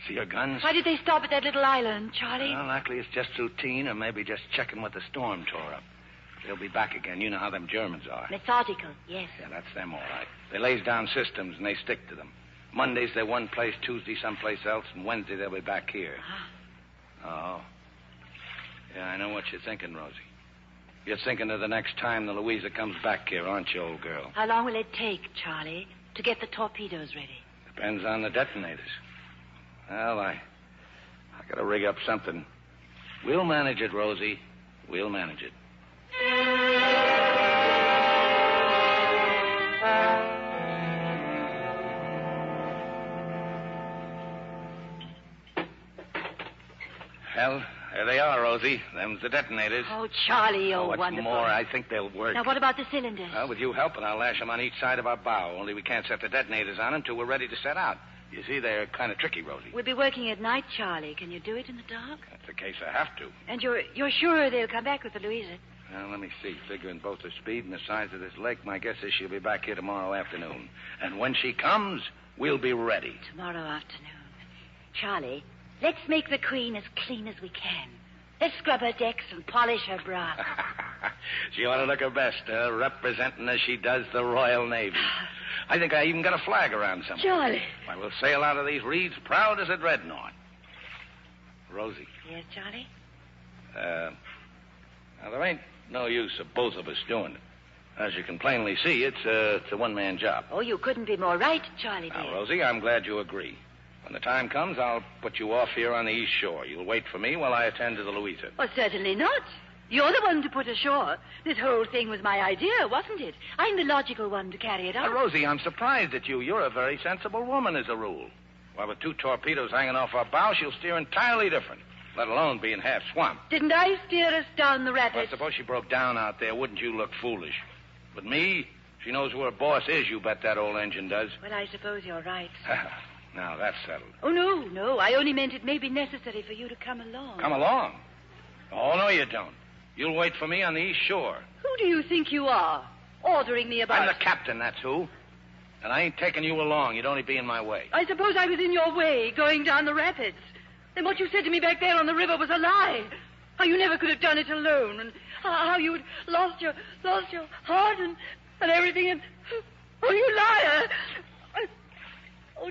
See her guns? Why did they stop at that little island, Charlie? Well, likely it's just routine, or maybe just checking what the storm tore up. They'll be back again. You know how them Germans are. Methodical, yes. Yeah, that's them, all right. They lays down systems, and they stick to them. Mondays, they're one place, Tuesday, someplace else, and Wednesday, they'll be back here. Oh. Yeah, I know what you're thinking, Rosie. You're thinking of the next time the Louisa comes back here, aren't you, old girl? How long will it take, Charlie, to get the torpedoes ready? Depends on the detonators. Well, I gotta rig up something. We'll manage it, Rosie. We'll manage it. Well, there they are, Rosie. Them's the detonators. Oh, Charlie, what's wonderful. more, I think they'll work. Now, what about the cylinders? Well, with you helping, I'll lash them on each side of our bow. Only we can't set the detonators on them till we're ready to set out. You see, they're kind of tricky, Rosie. We'll be working at night, Charlie. Can you do it in the dark? That's the case I have to. And you're sure they'll come back with the Louisa? Well, let me see. Figuring both the speed and the size of this lake, my guess is she'll be back here tomorrow afternoon. And when she comes, we'll be ready. Tomorrow afternoon. Charlie, let's make the Queen as clean as we can. Let's scrub her decks and polish her brass. She ought to look her best, representing as she does the Royal Navy. I think I even got a flag around somewhere. Charlie. Why, we'll sail out of these reeds proud as a dreadnought. Rosie. Yes, Charlie? Now, there ain't no use of both of us doing it. As you can plainly see, it's a one-man job. Oh, you couldn't be more right, Charlie, dear. Now, Rosie, I'm glad you agree. When the time comes, I'll put you off here on the east shore. You'll wait for me while I attend to the Louisa. Well, certainly not. You're the one to put ashore. This whole thing was my idea, wasn't it? I'm the logical one to carry it out. Rosie, I'm surprised at you. You're a very sensible woman, as a rule. Why, with 2 torpedoes hanging off our bow, she'll steer entirely different, let alone being half swamped. Didn't I steer us down the rapids? Well, suppose she broke down out there. Wouldn't you look foolish? But me, she knows who her boss is, you bet that old engine does. Well, I suppose you're right. Now, that's settled. Oh, no. I only meant it may be necessary for you to come along. Come along? Oh, no, you don't. You'll wait for me on the east shore. Who do you think you are? Ordering me about... I'm the captain, that's who. And I ain't taking you along. You'd only be in my way. I suppose I was in your way, going down the rapids. Then what you said to me back there on the river was a lie. How you never could have done it alone, and how you'd lost your heart and everything, and... Oh, you liar! Oh,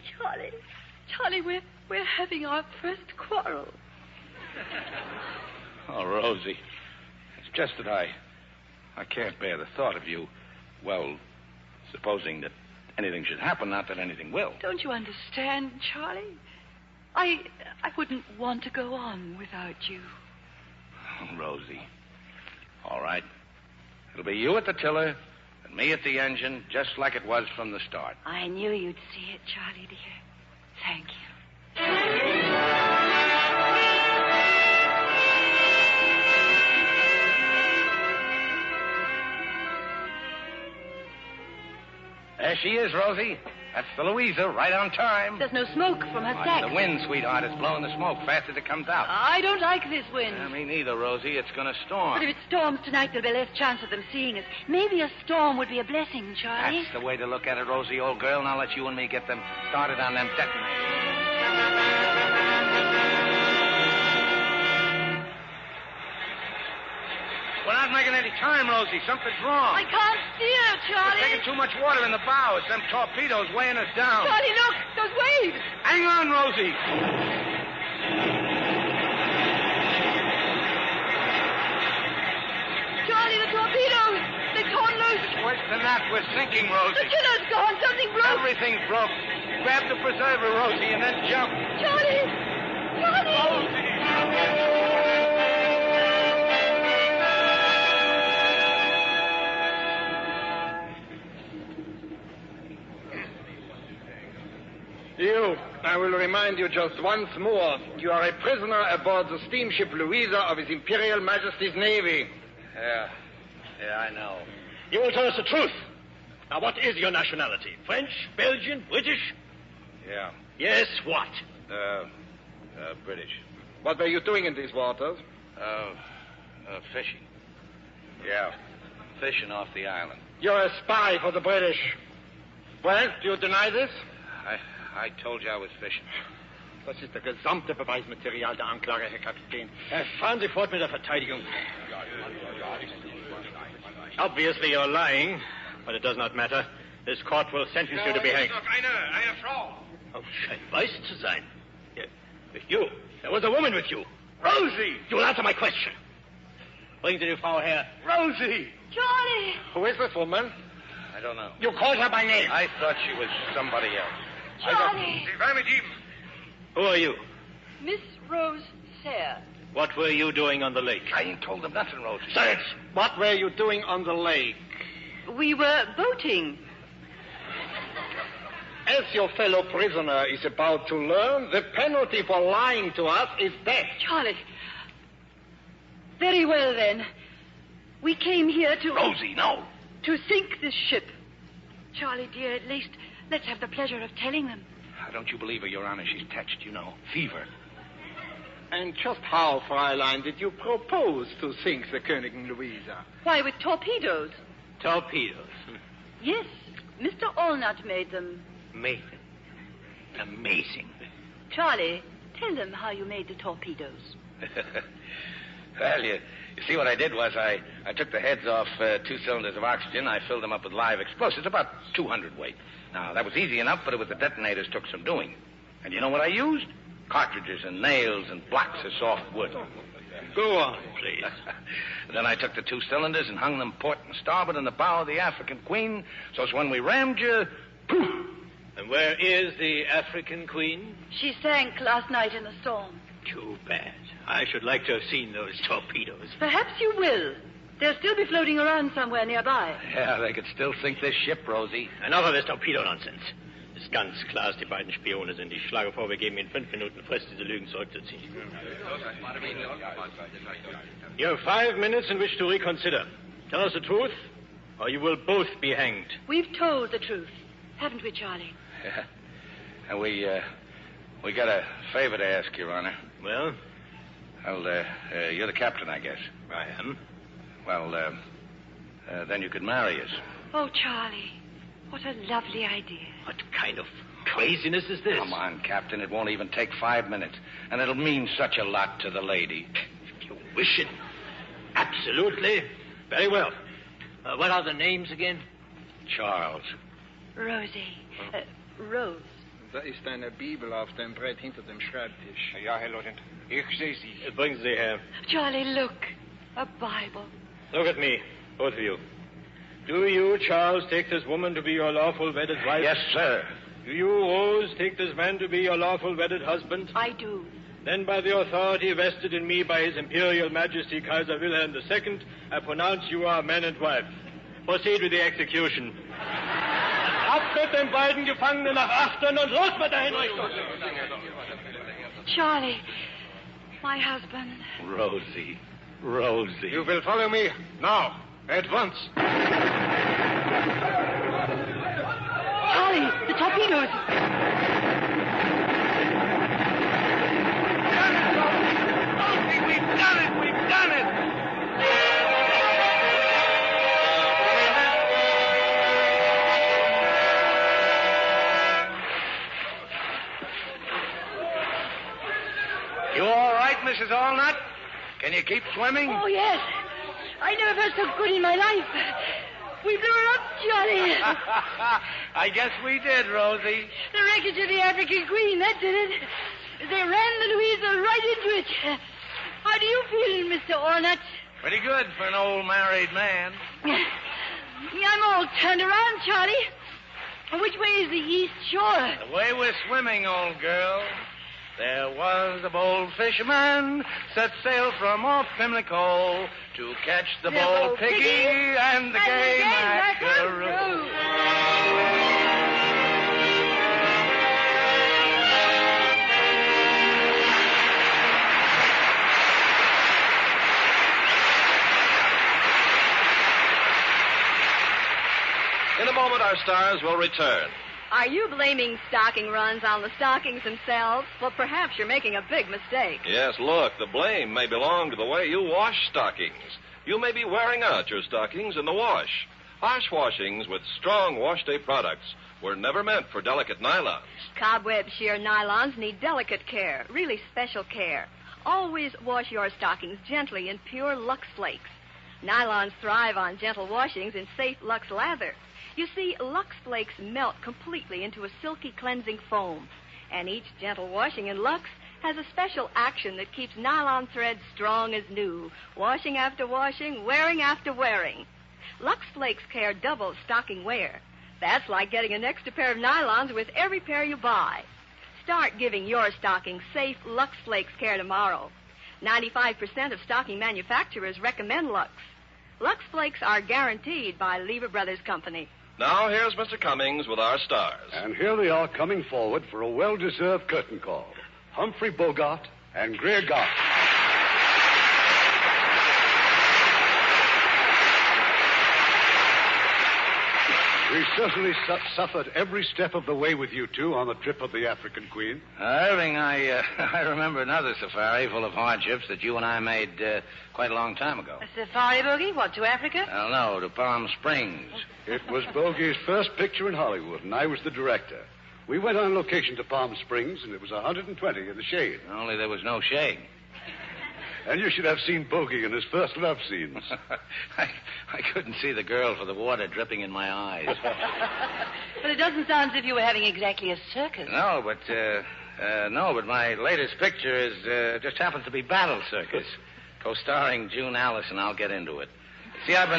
Charlie, we're having our first quarrel. Oh, Rosie. It's just that I can't bear the thought of you, well, supposing that anything should happen, not that anything will. Don't you understand, Charlie? I wouldn't want to go on without you. Oh, Rosie. All right. It'll be you at the tiller and me at the engine, just like it was from the start. I knew you'd see it, Charlie, dear. Thank you. There she is, Rosie. That's the Louisa, right on time. There's no smoke from her stack. The wind, sweetheart, is blowing the smoke fast as it comes out. I don't like this wind. Me neither, Rosie. It's going to storm. But if it storms tonight, there'll be less chance of them seeing us. Maybe a storm would be a blessing, Charlie. That's the way to look at it, Rosie, old girl. Now let you and me get them started on them detonators. We're not making any time, Rosie. Something's wrong. I can't steer, Charlie. We're taking too much water in the bows. Them torpedoes weighing us down. Charlie, look. Those waves. Hang on, Rosie. Charlie, the torpedoes. They're torn loose. Worse than that, we're sinking, Rosie. The tiller's gone. Something broke. Everything's broke. Grab the preserver, Rosie, and then jump. Charlie. Charlie. Rosie. You, I will remind you just once more, you are a prisoner aboard the steamship Louisa of His Imperial Majesty's Navy. Yeah, I know. You will tell us the truth. Now, what is your nationality? French, Belgian, British? Yeah. Yes, what? British. What were you doing in these waters? Fishing. Yeah, fishing off the island. You're a spy for the British. Well, do you deny this? I told you I was fishing. Das ist der gesamte Beweismaterial der Anklage, Herr Kapitän. Fahren Sie fort mit der Verteidigung. Obviously, you're lying, but it does not matter. This court will sentence you to be hanged. Eine Frau. Oh, scheint weiß zu sein. Yeah. With you. There was a woman with you. Rosie! You will answer my question. Bring Sie die Frau her. Rosie! Charlie. Who is this woman? I don't know. You called her by name. I thought she was somebody else. Charlie. Who are you? Miss Rose Sayre. What were you doing on the lake? I ain't told them nothing, Rosie. Silence! What were you doing on the lake? We were boating. As your fellow prisoner is about to learn, the penalty for lying to us is death. Charlie. Very well, then. We came here to... Rosie, no. To sink this ship. Charlie, dear, at least let's have the pleasure of telling them. Don't you believe her, Your Honor? She's touched, you know. Fever. And just how, Fräulein, did you propose to sink the Königin Louisa? Why, with torpedoes. Torpedoes. Yes, Mr. Allnut made them. Made them? Amazing. Charlie, tell them how you made the torpedoes. Well, you see what I did was I took the heads off 2 cylinders of oxygen. I filled them up with live explosives, about 200 weight. Now, that was easy enough, but it was the detonators took some doing. And you know what I used? Cartridges and nails and blocks of soft wood. Go on, please. Then I took the 2 cylinders and hung them port and starboard in the bow of the African Queen, so as when we rammed you, poof! And where is the African Queen? She sank last night in the storm. Too bad. I should like to have seen those torpedoes. Perhaps you will. They'll still be floating around somewhere nearby. Yeah, they could still sink this ship, Rosie. Enough of this Torpedo-Nonsense. Es ist ganz klar, dass die beiden Spione sind. Ich schlage vor, wir geben Ihnen 5 Minuten Frist, diese Lügen zurückzuziehen. You have 5 minutes in which to reconsider. Tell us the truth, or you will both be hanged. We've told the truth, haven't we, Charlie? Yeah. And we got a favor to ask, Your Honor. Well? Well, you're the captain, I guess. I am. Well, then you could marry us. Oh, Charlie, what a lovely idea. What kind of craziness is this? Come on, Captain. It won't even take 5 minutes. And it'll mean such a lot to the lady. If you wish it. Absolutely. Very well. What are the names again? Charles. Rosie. Rose. Da ist eine Bibel auf dem Brett hinter dem Schreibtisch. Ja, Herr Leutnant. Ich sehe sie. Bringen Sie her. Charlie, look. A Bible. Look at me, both of you. Do you, Charles, take this woman to be your lawful wedded wife? Yes, sir. Do you, Rose, take this man to be your lawful wedded husband? I do. Then, by the authority vested in me by His Imperial Majesty Kaiser Wilhelm II, I pronounce you are man and wife. Proceed with the execution. Ab mit den beiden Gefangenen nach Achtern und los mit der Hinrichtung! Charlie, my husband. Rosie. You will follow me now, at once. Charlie, the torpedoes. We've done it! You all right, Mrs. Allnut? Can you keep swimming? Oh, yes. I never felt so good in my life. We blew her up, Charlie. I guess we did, Rosie. The wreckage of the African Queen, that did it. They ran the Louisa right into it. How do you feel, Mr. Ornut? Pretty good for an old married man. I'm all turned around, Charlie. Which way is the east shore? The way we're swimming, old girl. There was a bold fisherman set sail from off Pimlico to catch the bold piggy and the gay mackerel. In a moment, our stars will return. Are you blaming stocking runs on the stockings themselves? Well, perhaps you're making a big mistake. Yes, look, the blame may belong to the way you wash stockings. You may be wearing out your stockings in the wash. Harsh washings with strong wash day products were never meant for delicate nylons. Cobweb sheer nylons need delicate care, really special care. Always wash your stockings gently in pure Lux Flakes. Nylons thrive on gentle washings in safe Lux lather. You see, Lux Flakes melt completely into a silky cleansing foam. And each gentle washing in Lux has a special action that keeps nylon threads strong as new, washing after washing, wearing after wearing. Lux Flakes care double stocking wear. That's like getting an extra pair of nylons with every pair you buy. Start giving your stockings safe Lux Flakes care tomorrow. 95% of stocking manufacturers recommend Lux. Lux Flakes are guaranteed by Lever Brothers Company. Now, here's Mr. Cummings with our stars. And here they are coming forward for a well-deserved curtain call. Humphrey Bogart and Greer Garson. We certainly suffered every step of the way with you two on the trip of the African Queen. Irving, I remember another safari full of hardships that you and I made quite a long time ago. A safari, Bogey? What, to Africa? Well, no, to Palm Springs. It was Bogey's first picture in Hollywood, and I was the director. We went on location to Palm Springs, and it was 120 in the shade. Only there was no shade. And you should have seen Bogey in his first love scenes. I couldn't see the girl for the water dripping in my eyes. But it doesn't sound as if you were having exactly a circus. No, but my latest picture is just happens to be Battle Circus, co-starring June Allison. I'll get into it. See, I've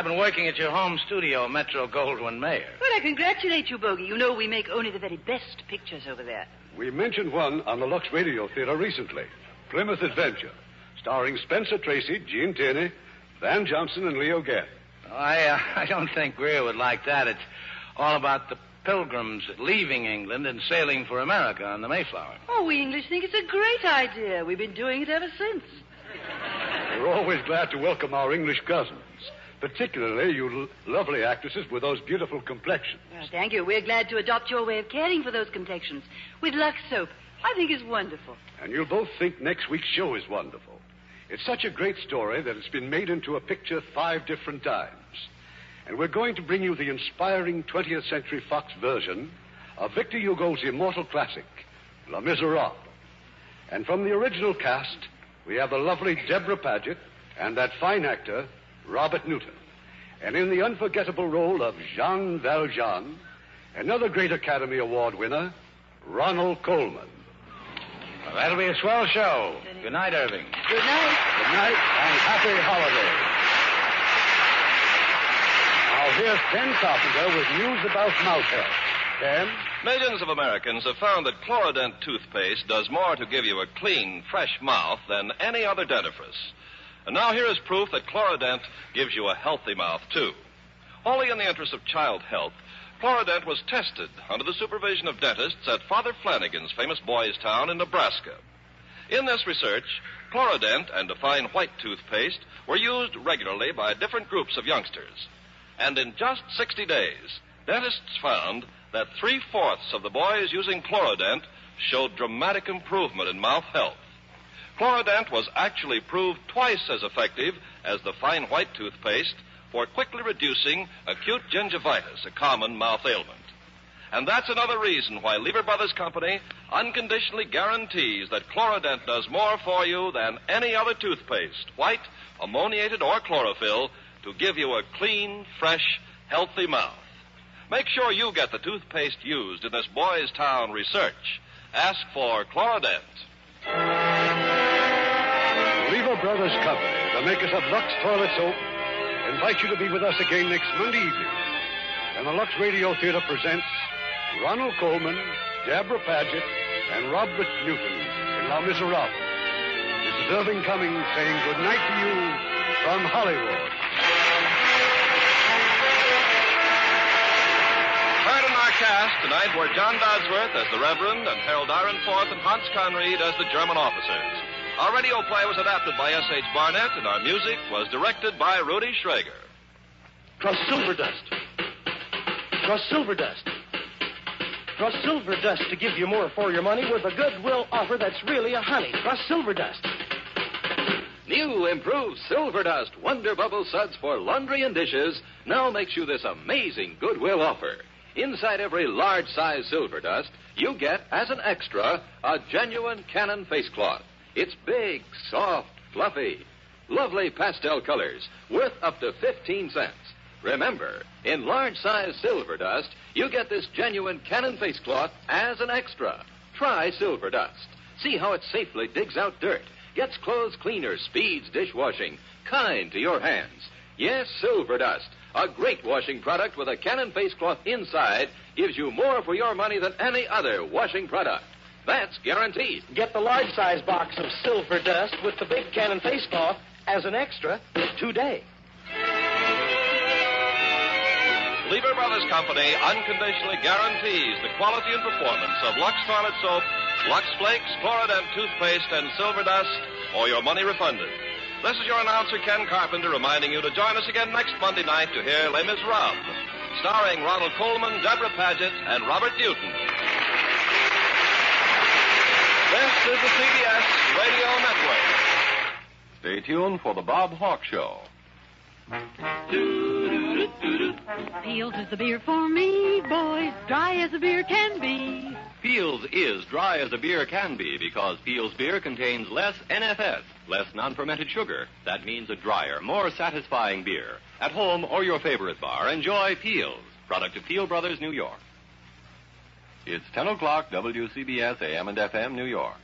been working at your home studio, Metro Goldwyn Mayer. Well, I congratulate you, Bogey. You know we make only the very best pictures over there. We mentioned one on the Lux Radio Theatre recently, Plymouth Adventure, starring Spencer Tracy, Gene Tierney, Van Johnson, and Leo Gett. I don't think Greer would like that. It's all about the pilgrims leaving England and sailing for America on the Mayflower. Oh, we English think it's a great idea. We've been doing it ever since. We're always glad to welcome our English cousins, particularly you lovely actresses with those beautiful complexions. Well, thank you. We're glad to adopt your way of caring for those complexions with Lux soap. I think it's wonderful. And you'll both think next week's show is wonderful. It's such a great story that it's been made into a picture 5 different times. And we're going to bring you the inspiring 20th Century Fox version of Victor Hugo's immortal classic, Les Miserables. And from the original cast, we have the lovely Deborah Paget and that fine actor, Robert Newton. And in the unforgettable role of Jean Valjean, another great Academy Award winner, Ronald Coleman. Well, that'll be a swell show. Good night, Irving. Good night. Good night and happy holidays. Now here's Ken Carpenter with news about mouth health. Ken? Millions of Americans have found that Chlorodent toothpaste does more to give you a clean, fresh mouth than any other dentifrice. And now here is proof that Chlorodent gives you a healthy mouth, too. Wholly in the interest of child health, Chlorodent was tested under the supervision of dentists at Father Flanagan's famous Boys Town in Nebraska. In this research, Chlorodent and a fine white toothpaste were used regularly by different groups of youngsters. And in just 60 days, dentists found that 3/4 of the boys using Chlorodent showed dramatic improvement in mouth health. Chlorodent was actually proved twice as effective as the fine white toothpaste for quickly reducing acute gingivitis, a common mouth ailment. And that's another reason why Lever Brothers Company unconditionally guarantees that Chlorodent does more for you than any other toothpaste, white, ammoniated, or chlorophyll, to give you a clean, fresh, healthy mouth. Make sure you get the toothpaste used in this Boys Town research. Ask for Chlorodent. Lever Brothers Company, the makers of Lux Toilet Soap, invite you to be with us again next Monday evening. And the Lux Radio Theater presents Ronald Coleman, Deborah Paget, and Robert Newton in Les Miserables. This is Irving Cummings saying good night to you from Hollywood. Heard in our cast tonight were John Dodsworth as the Reverend and Harold Ironforth and Hans Conried as the German officers. Our radio play was adapted by S.H. Barnett, and our music was directed by Rudy Schrager. Trust Silver Dust. Trust Silver Dust. Trust Silver Dust to give you more for your money with a goodwill offer that's really a honey. Trust Silver Dust. New improved Silver Dust Wonder Bubble Suds for laundry and dishes now makes you this amazing goodwill offer. Inside every large-size Silver Dust, you get, as an extra, a genuine Canon face cloth. It's big, soft, fluffy, lovely pastel colors, worth up to 15 cents. Remember, in large-size Silver Dust, you get this genuine Canon face cloth as an extra. Try Silver Dust. See how it safely digs out dirt, gets clothes cleaner, speeds dishwashing, kind to your hands. Yes, Silver Dust, a great washing product with a Canon face cloth inside, gives you more for your money than any other washing product. That's guaranteed. Get the large-size box of Silver Dust with the big Canon face cloth as an extra today. Lever Brothers Company unconditionally guarantees the quality and performance of Lux Toilet Soap, Lux Flakes, Chlorodent Toothpaste, and Silver Dust, or your money refunded. This is your announcer, Ken Carpenter, reminding you to join us again next Monday night to hear Les Miserables, starring Ronald Coleman, Deborah Paget, and Robert Newton. This is the CBS Radio Network. Stay tuned for the Bob Hawk Show. Fields is the beer for me, boys, dry as a beer can be. Peel's is dry as a beer can be because Peel's beer contains less NFS, less non-fermented sugar. That means a drier, more satisfying beer. At home or your favorite bar, enjoy Peel's, product of Peel Brothers, New York. It's 10 o'clock, WCBS AM and FM, New York.